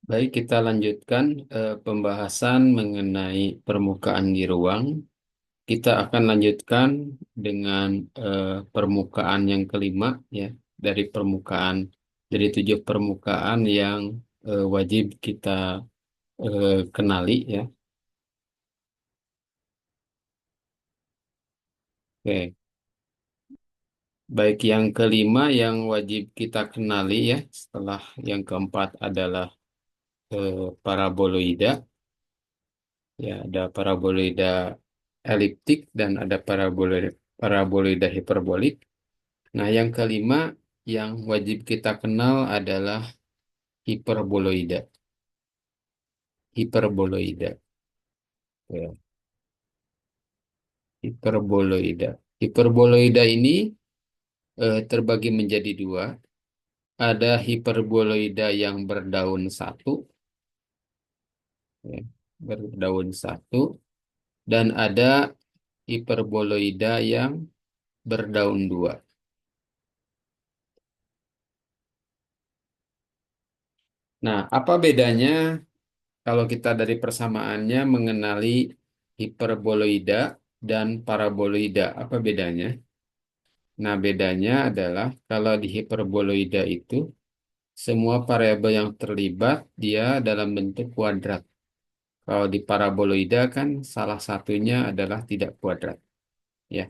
Baik, kita lanjutkan pembahasan mengenai permukaan di ruang. Kita akan lanjutkan dengan permukaan yang kelima, ya, dari permukaan dari 7 permukaan yang wajib kita kenali, ya. Oke, baik yang kelima yang wajib kita kenali, ya. Setelah yang keempat adalah paraboloida, ya, ada paraboloida eliptik dan ada paraboloida hiperbolik. Nah, yang kelima yang wajib kita kenal adalah hiperboloida. Hiperboloida. Ya, hiperboloida. Hiperboloida ini terbagi menjadi dua. Ada hiperboloida yang berdaun satu, ya, berdaun satu, dan ada hiperboloida yang berdaun dua. Nah, apa bedanya kalau kita dari persamaannya mengenali hiperboloida dan paraboloida? Apa bedanya? Nah, bedanya adalah kalau di hiperboloida itu semua variabel yang terlibat dia dalam bentuk kuadrat. Kalau di paraboloida kan salah satunya adalah tidak kuadrat, ya.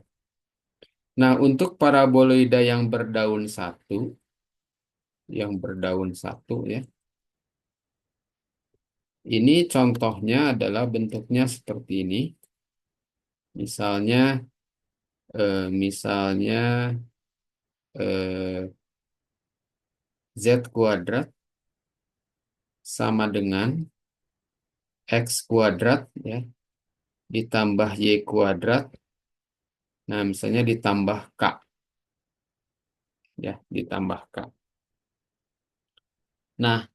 Nah, untuk paraboloida yang berdaun satu, ya, ini contohnya adalah bentuknya seperti ini. Misalnya, misalnya eh, Z kuadrat sama dengan X kuadrat, ya, ditambah Y kuadrat. Nah, misalnya ditambah K, ya, ditambah K. Nah,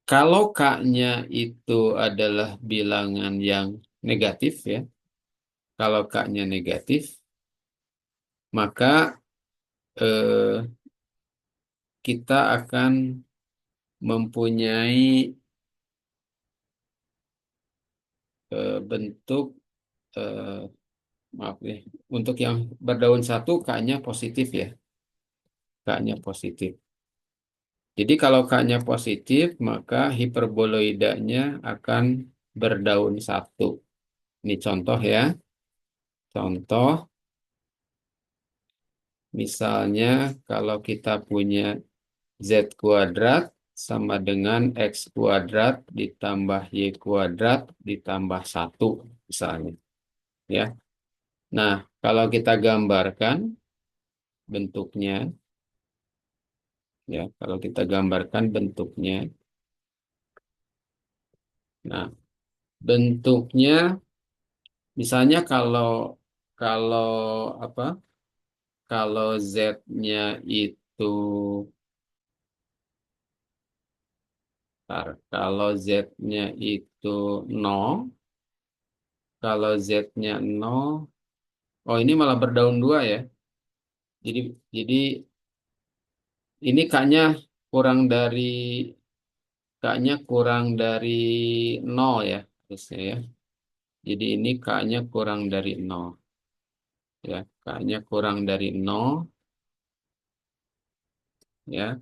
kalau K-nya itu adalah bilangan yang negatif, ya, kalau K-nya negatif, maka eh, kita akan mempunyai bentuk, eh, maaf ya, untuk yang berdaun satu K-nya positif, ya, K-nya positif. Jadi kalau K-nya positif, maka hiperboloidanya akan berdaun satu. Ini contoh, ya. Contoh, misalnya kalau kita punya Z kuadrat sama dengan X kuadrat ditambah Y kuadrat ditambah satu, misalnya. Ya. Nah, kalau kita gambarkan bentuknya, ya, kalau kita gambarkan bentuknya, nah, bentuknya misalnya kalau apa? Kalau Z-nya itu, kalau Z-nya itu nol, kalau Z-nya nol, oh, ini malah berdaun dua, ya. Jadi ini K-nya kurang dari nol, ya, harusnya, ya. Jadi ini K-nya kurang dari nol, ya. K-nya kurang dari nol, ya.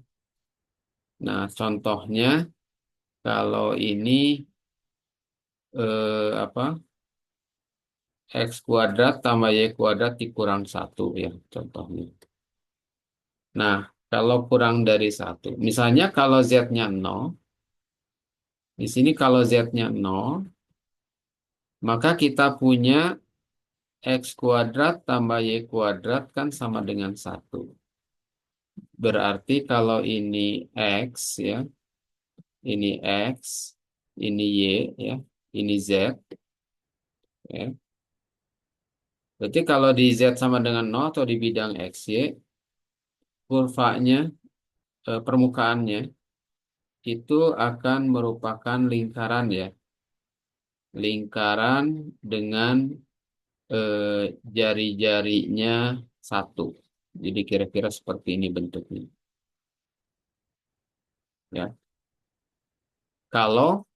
Nah, contohnya kalau ini apa? X kuadrat tambah Y kuadrat dikurang satu, ya, contohnya. Nah, kalau kurang dari satu, misalnya kalau Z-nya nol, di sini kalau Z-nya nol, maka kita punya X kuadrat tambah Y kuadrat kan sama dengan satu. Berarti kalau ini X, ya, ini X, ini Y, ya, ini Z, ya. Berarti kalau di Z sama dengan nol atau di bidang X, Y, kurvanya, permukaannya, itu akan merupakan lingkaran, ya. Lingkaran dengan jari-jarinya satu. Jadi kira-kira seperti ini bentuknya. Ya. kalau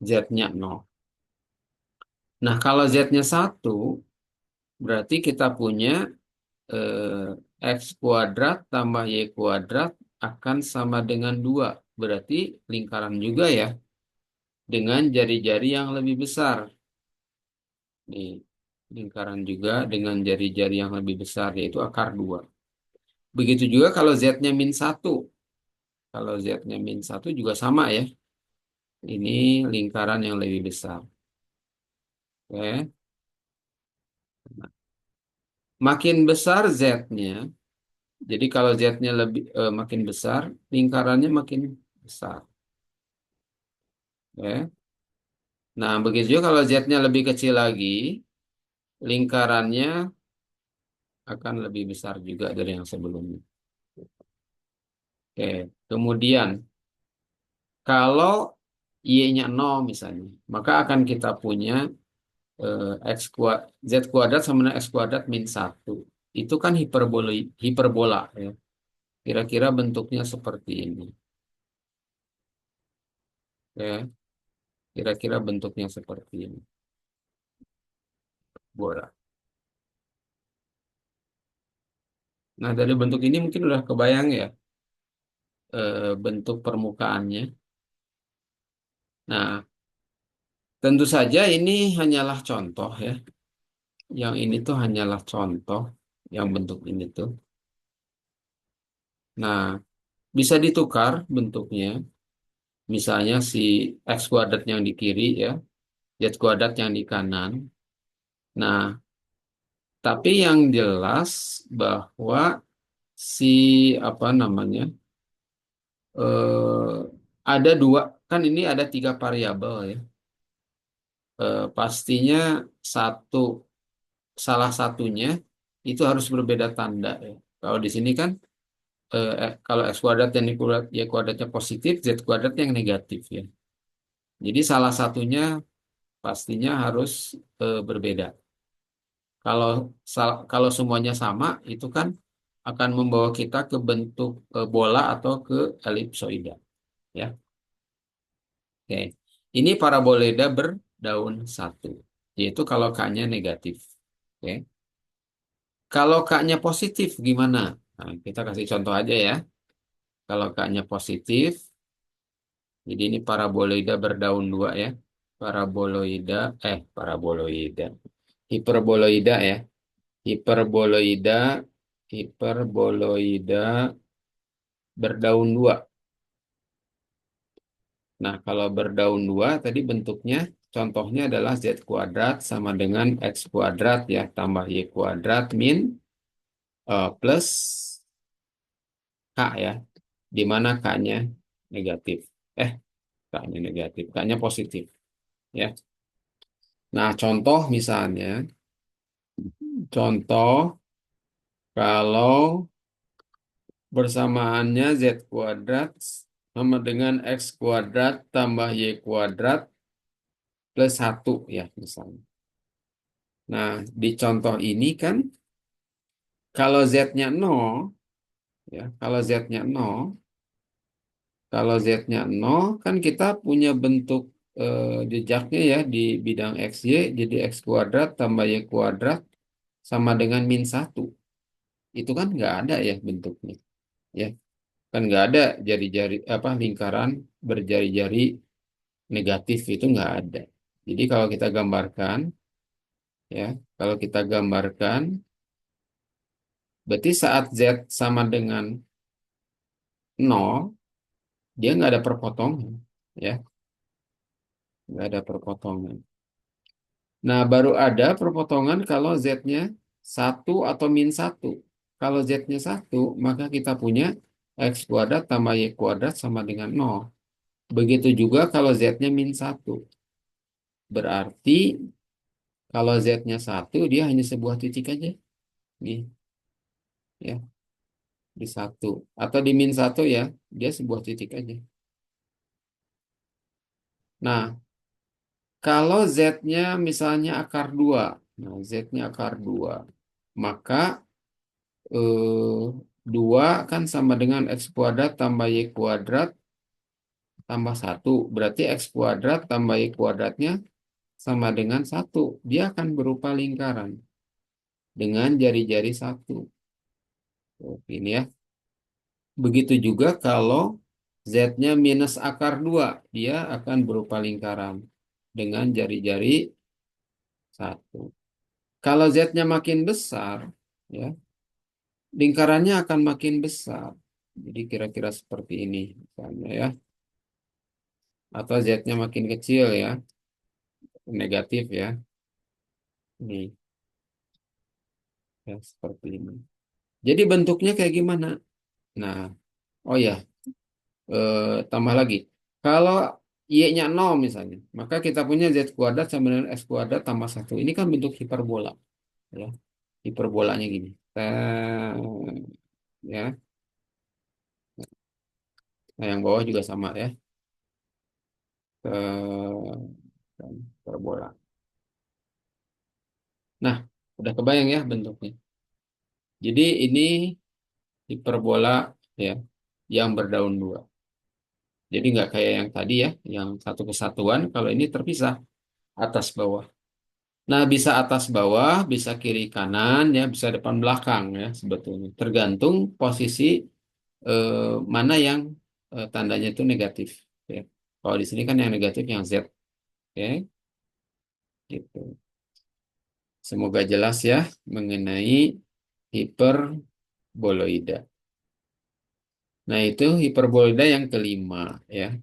Z-nya 0. Nah, kalau Z-nya 1, berarti kita punya X kuadrat tambah Y kuadrat akan sama dengan 2. Berarti lingkaran juga ya, dengan jari-jari yang lebih besar. Nih, lingkaran juga dengan jari-jari yang lebih besar, yaitu akar 2. Begitu juga kalau Z-nya min 1. Kalau Z-nya min 1 juga sama ya. Ini lingkaran yang lebih besar. Oke. Makin besar Z-nya, jadi kalau Z-nya makin besar, lingkarannya makin besar. Oke. Nah, begitu juga kalau Z-nya lebih kecil lagi, lingkarannya akan lebih besar juga dari yang sebelumnya. Oke. Kemudian, kalau Y-nya 0 misalnya, maka akan kita punya X kuadrat, Z kuadrat sama dengan X kuadrat min 1. Itu kan hiperbola ya. Kira-kira bentuknya seperti ini. Ya, kira-kira bentuknya seperti ini. Bola. Nah, dari bentuk ini mungkin udah kebayang ya bentuk permukaannya. Nah, tentu saja ini hanyalah contoh ya. Yang ini tuh hanyalah contoh yang bentuk ini tuh. Nah, bisa ditukar bentuknya. Misalnya si X kuadrat yang di kiri ya, Z kuadrat yang di kanan. Nah, tapi yang jelas bahwa si apa namanya eh, ada dua, kan ini ada tiga variabel ya. Pastinya satu salah satunya itu harus berbeda tanda ya. Kalau di sini kan kalau x kuadrat dan y kuadratnya positif, z kuadrat yang negatif ya. Jadi salah satunya pastinya harus berbeda. Kalau kalau semuanya sama, itu kan akan membawa kita ke bentuk bola atau ke elipsoida ya. Oke. Ini parabola berdaun satu, yaitu kalau K-nya negatif. Oke. Kalau K-nya positif gimana? Nah, kita kasih contoh aja ya. Kalau K-nya positif, jadi ini paraboloida berdaun dua ya. Paraboloida, paraboloida. Hiperboloida ya. Hiperboloida, hiperboloida berdaun dua. Nah, kalau berdaun dua tadi bentuknya contohnya adalah Z kuadrat sama dengan X kuadrat ya, tambah Y kuadrat min plus K ya, di mana K-nya negatif. Eh, K-nya negatif, K-nya positif ya. Nah, contoh misalnya, contoh kalau bersamaannya Z kuadrat sama dengan X kuadrat tambah Y kuadrat plus satu ya misalnya. Nah, di contoh ini kan kalau Z-nya 0 ya, kalau Z-nya 0 kan kita punya bentuk jejaknya ya di bidang XY, jadi X kuadrat tambah Y kuadrat sama dengan min satu. Itu kan nggak ada ya bentuknya. Ya, kan nggak ada jari-jari apa lingkaran berjari-jari negatif itu nggak ada. Jadi kalau kita gambarkan ya, kalau kita gambarkan berarti saat Z sama dengan 0 dia nggak ada perpotongan ya, nggak ada perpotongan. Nah, baru ada perpotongan kalau Z-nya satu atau min satu. Kalau Z-nya satu, maka kita punya X kuadrat tambah Y kuadrat sama dengan 0. Begitu juga kalau Z-nya min satu. Berarti kalau Z-nya satu, dia hanya sebuah titik aja. Nih, ya, di satu. Atau di min satu ya, dia sebuah titik aja. Nah, kalau Z-nya misalnya akar 2. Nah, Z-nya akar 2. Maka 2 kan sama dengan X kuadrat tambah Y kuadrat tambah satu. Berarti X kuadrat tambah Y kuadratnya sama dengan satu. Dia akan berupa lingkaran dengan jari-jari satu. Tuh, ini ya. Begitu juga kalau Z-nya minus akar 2, dia akan berupa lingkaran dengan jari-jari satu. Kalau Z-nya makin besar, ya, lingkarannya akan makin besar. Jadi kira-kira seperti ini, misalnya ya. Atau Z-nya makin kecil ya, negatif ya. Ini ya seperti ini. Jadi bentuknya kayak gimana? Nah, oh ya, tambah lagi. Kalau Y-nya 0 misalnya, maka kita punya Z kuadrat sama dengan X kuadrat tambah satu. Ini kan bentuk hiperbola. Ya. Hiperbolanya gini. Ya. Nah, yang bawah juga sama ya. Hiperbola. Nah, udah kebayang ya bentuknya. Jadi ini hiperbola ya, yang berdaun dua. Jadi nggak kayak yang tadi ya, yang satu kesatuan. Kalau ini terpisah atas bawah. Nah, bisa atas bawah, bisa kiri kanan, ya, bisa depan belakang, ya, sebetulnya. Tergantung posisi mana yang tandanya itu negatif. Ya. Kalau di sini kan yang negatif yang Z. Oke, gitu. Semoga jelas ya mengenai hiperboloida. Nah, itu hiperboloida yang kelima, ya.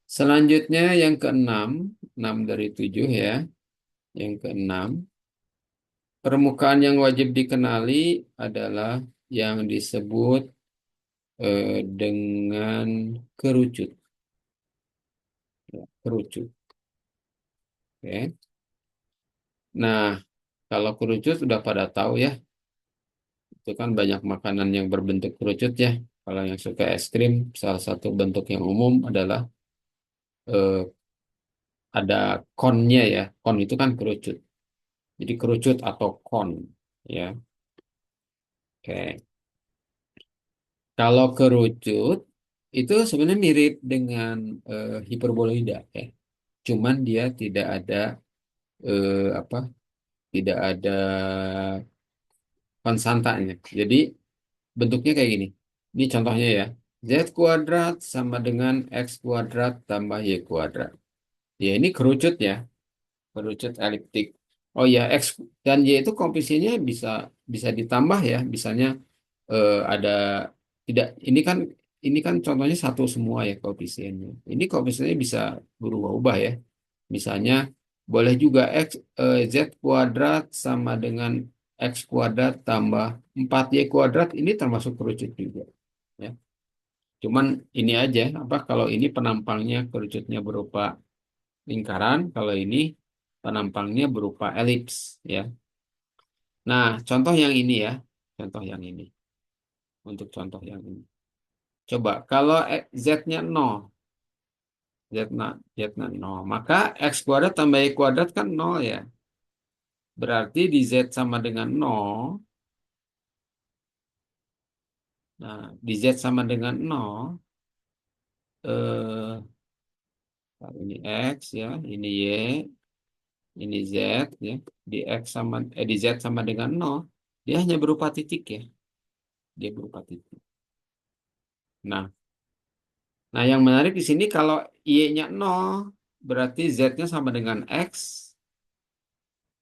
Selanjutnya yang keenam, 6 dari 7 ya. Yang keenam, permukaan yang wajib dikenali adalah yang disebut dengan kerucut. Ya, kerucut. Oke. Nah, kalau kerucut sudah pada tahu ya, itu kan banyak makanan yang berbentuk kerucut ya. Kalau yang suka es krim, salah satu bentuk yang umum adalah eh, ada konnya ya. Kon itu kan kerucut. Jadi kerucut atau kon ya. Oke. Kalau kerucut itu sebenarnya mirip dengan hiperboloida ya. Cuman dia tidak ada apa? Tidak ada konstantanya. Jadi bentuknya kayak gini. Ini contohnya ya. Z kuadrat sama dengan X kuadrat tambah Y kuadrat. Ya ini kerucut ya. Kerucut eliptik. Oh ya, X dan Y itu koefisiennya bisa bisa ditambah ya. Misalnya ada tidak ini kan contohnya satu semua ya koefisiennya. Ini koefisiennya bisa berubah-ubah ya. Misalnya boleh juga Z kuadrat sama dengan X kuadrat tambah 4Y kuadrat ini termasuk kerucut juga. Ya. Cuman ini aja apa kalau ini penampangnya kerucutnya berupa lingkaran, kalau ini penampangnya berupa elips ya. Nah, contoh yang ini ya. Contoh yang ini. Untuk contoh yang ini. Coba kalau Z-nya 0, Z-nya 0, maka X kuadrat tambah Y kuadrat kan 0 ya. Berarti di Z sama dengan 0. Nah, di Z sama dengan 0, eh, ini X ya, ini Y, ini Z ya. Di Z sama dengan 0, dia hanya berupa titik ya. Dia berupa titik. Nah, yang menarik di sini kalau Y-nya 0, berarti Z-nya sama dengan X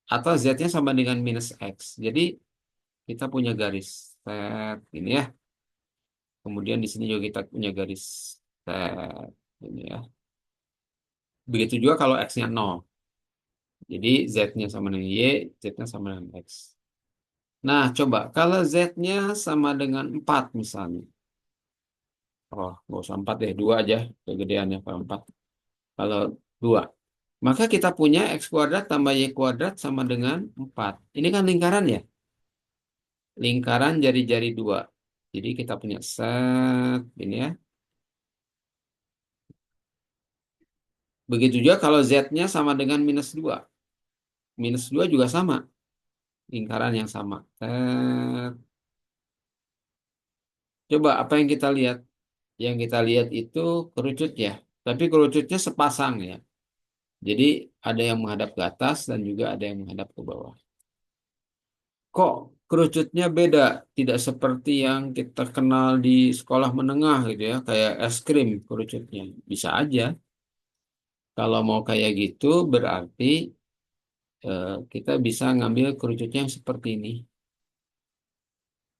atau Z-nya sama dengan minus X. Jadi kita punya garis set ini ya. Kemudian di sini juga kita punya garis set ini ya. Begitu juga kalau X-nya 0. Jadi Z-nya sama dengan Y, Z-nya sama dengan X. Nah, coba kalau Z-nya sama dengan 4 misalnya. Oh, nggak usah 4 deh, 2 aja kegedeannya kalau 4. Kalau 2. Maka kita punya X kuadrat tambah Y kuadrat sama dengan 4. Ini kan lingkaran ya? Lingkaran jari-jari 2. Jadi kita punya set ini ya. Begitu juga kalau Z-nya sama dengan minus 2. Minus 2 juga sama. Lingkaran yang sama. Coba apa yang kita lihat? Yang kita lihat itu kerucut ya. Tapi kerucutnya sepasang ya. Jadi ada yang menghadap ke atas dan juga ada yang menghadap ke bawah. Kok kerucutnya beda? Tidak seperti yang kita kenal di sekolah menengah gitu ya, kayak es krim kerucutnya. Bisa aja. Kalau mau kayak gitu berarti kita bisa ngambil kerucutnya yang seperti ini.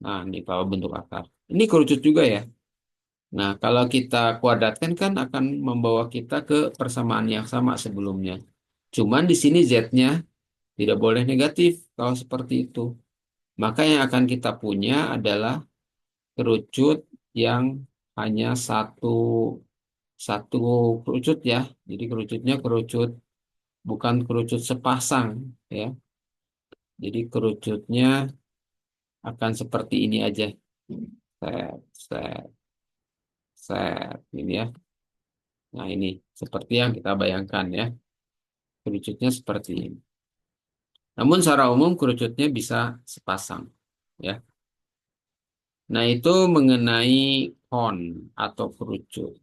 Nah, ini kalau bentuk akar. Ini kerucut juga ya. Nah, kalau kita kuadratkan kan akan membawa kita ke persamaan yang sama sebelumnya. Cuman di sini Z-nya tidak boleh negatif kalau seperti itu. Maka yang akan kita punya adalah kerucut yang hanya satu kerucut ya. Jadi kerucutnya kerucut bukan kerucut sepasang ya. Jadi kerucutnya akan seperti ini aja. Set, set, set, ini ya. Nah ini seperti yang kita bayangkan ya. Kerucutnya seperti ini. Namun secara umum kerucutnya bisa sepasang ya. Nah itu mengenai cone atau kerucut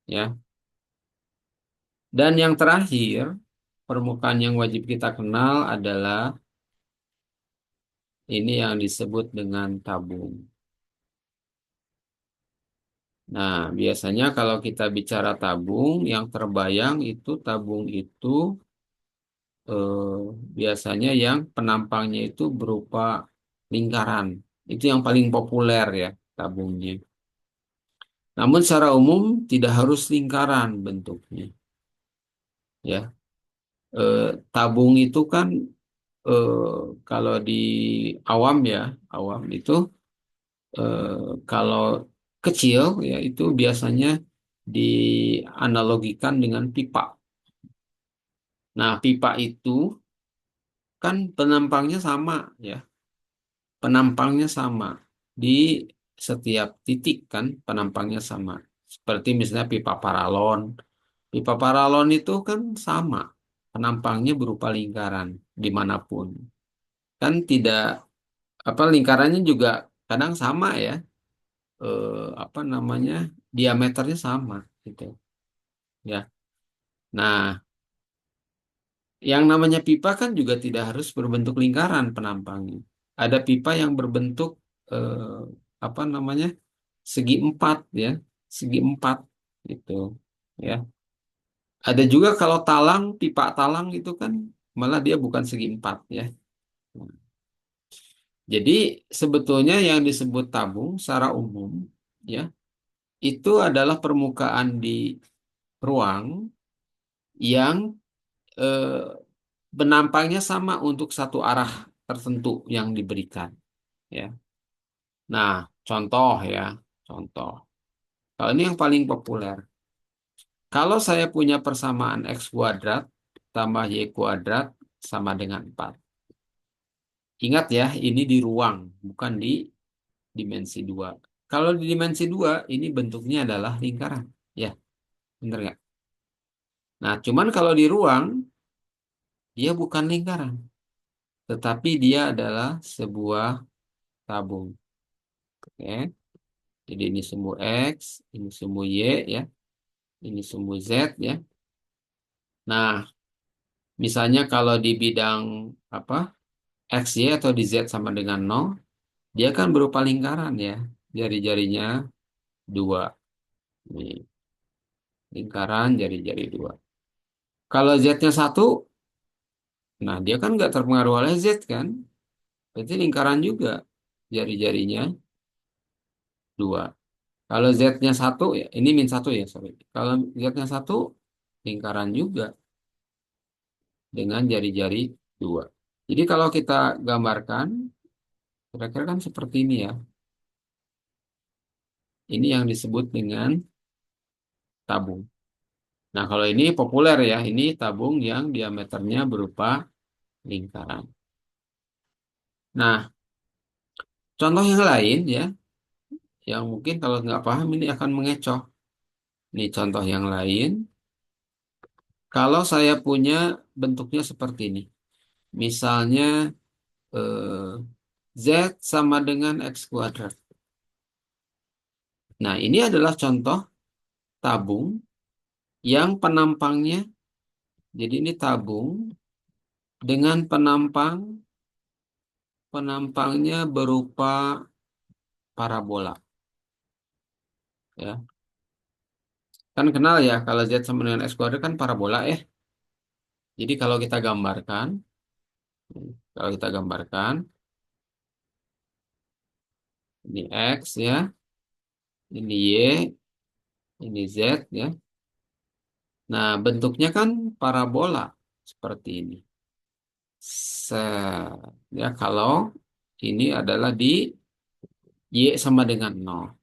ya. Dan yang terakhir permukaan yang wajib kita kenal adalah ini yang disebut dengan tabung. Nah, biasanya kalau kita bicara tabung, yang terbayang itu tabung itu eh, biasanya yang penampangnya itu berupa lingkaran. Itu yang paling populer ya, tabungnya. Namun secara umum tidak harus lingkaran bentuknya. Ya, Eh, tabung itu kan eh, kalau di awam ya, awam itu kalau kecil ya itu biasanya dianalogikan dengan pipa. Nah, pipa itu kan penampangnya sama ya. Penampangnya sama di setiap titik kan penampangnya sama. Seperti misalnya pipa paralon. Pipa paralon itu kan sama. Penampangnya berupa lingkaran dimanapun. Kan tidak apa lingkarannya juga kadang sama ya. Apa namanya diameternya sama gitu ya. Nah, yang namanya pipa kan juga tidak harus berbentuk lingkaran penampangnya. Ada pipa yang berbentuk apa namanya segi empat ya, segi empat gitu ya. Ada juga kalau talang, pipa talang itu kan malah dia bukan segi empat ya. Jadi sebetulnya yang disebut tabung secara umum ya itu adalah permukaan di ruang yang eh, penampangnya sama untuk satu arah tertentu yang diberikan ya. Nah, contoh ya, contoh. Kalau ini yang paling populer. Kalau saya punya persamaan X kuadrat tambah Y kuadrat sama dengan 4. Ingat ya, ini di ruang, bukan di dimensi 2. Kalau di dimensi 2, ini bentuknya adalah lingkaran. Ya, benar nggak? Nah, cuman kalau di ruang, dia bukan lingkaran. Tetapi dia adalah sebuah tabung. Oke. Jadi ini sumbu X, ini sumbu Y ya, ini sumbu Z ya. Nah, misalnya kalau di bidang apa X, Y atau di Z sama dengan 0, dia kan berupa lingkaran ya. Jari-jarinya 2. Nih, lingkaran jari-jari 2. Kalau Z-nya 1, nah dia kan nggak terpengaruh oleh Z kan. Berarti lingkaran juga. Jari-jarinya 2. Kalau Z-nya 1, ya, ini min 1 ya, sorry. Kalau Z-nya 1, lingkaran juga dengan jari-jari 2. Jadi kalau kita gambarkan, kira-kira kan seperti ini ya. Ini yang disebut dengan tabung. Nah, kalau ini populer ya, ini tabung yang diameternya berupa lingkaran. Nah, contoh yang lain ya, yang mungkin kalau nggak paham ini akan mengecoh. Ini contoh yang lain. Kalau saya punya bentuknya seperti ini. Misalnya eh, Z sama dengan X kuadrat. Nah, ini adalah contoh tabung yang penampangnya, jadi ini tabung dengan penampangnya berupa parabola, ya. Kan kenal ya kalau Z sama dengan X kuadrat kan parabola ya. Jadi kalau kita gambarkan ini X ya, ini Y, ini Z ya. Nah, bentuknya kan parabola seperti ini. Ya kalau ini adalah di Y sama dengan nol.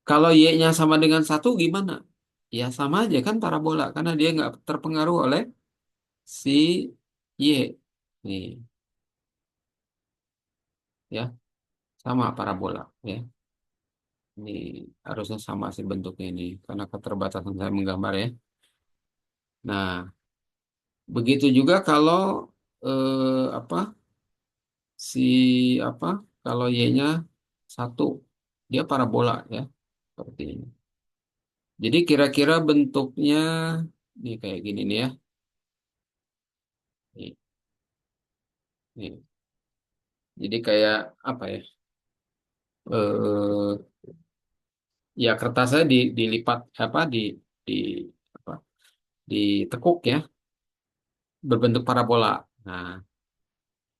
Kalau Y-nya sama dengan satu gimana? Ya sama aja kan parabola karena dia nggak terpengaruh oleh si Y. Nih, ya, sama parabola ya. Ini harusnya sama sih bentuknya ini karena keterbatasan saya menggambar ya. Nah, begitu juga kalau apa si apa kalau Y-nya satu, dia parabola ya seperti ini. Jadi kira-kira bentuknya nih kayak gini nih ya. Nih, nih. Jadi kayak apa ya? Eh Ya kertasnya dilipat apa di apa? Ditekuk ya berbentuk parabola. Nah,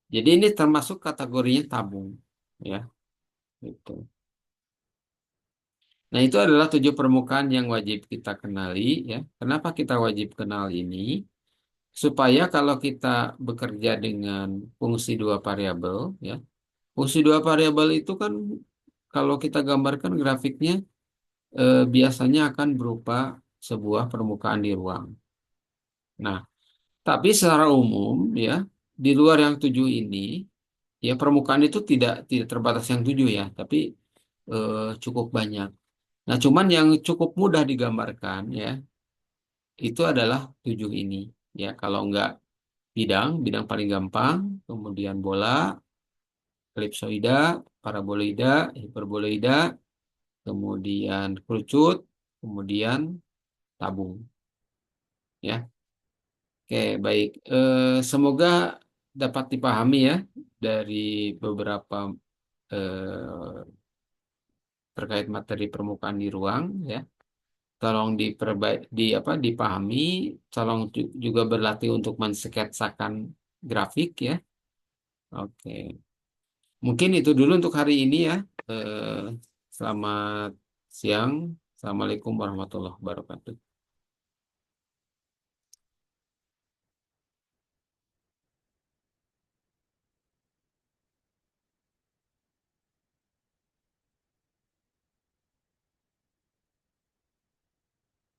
jadi ini termasuk kategorinya tabung ya. Gitu. Nah, itu adalah 7 permukaan yang wajib kita kenali ya. Kenapa kita wajib kenal ini? Supaya kalau kita bekerja dengan fungsi dua variabel ya. Fungsi dua variabel itu kan kalau kita gambarkan grafiknya biasanya akan berupa sebuah permukaan di ruang. Nah, tapi secara umum ya, di luar yang 7 ini, ya permukaan itu tidak terbatas yang 7 ya, tapi cukup banyak. Nah, cuman yang cukup mudah digambarkan ya, itu adalah 7 ini. Ya, kalau enggak bidang paling gampang, kemudian bola, elipsoida, paraboloida, hiperboloida, kemudian kerucut, kemudian tabung. Ya, oke, baik. Semoga dapat dipahami ya dari beberapa eh, terkait materi permukaan di ruang ya. Tolong dipahami, tolong juga berlatih untuk mensketsakan grafik ya. Oke. Mungkin itu dulu untuk hari ini ya. Eh, Selamat siang. Assalamualaikum warahmatullahi wabarakatuh.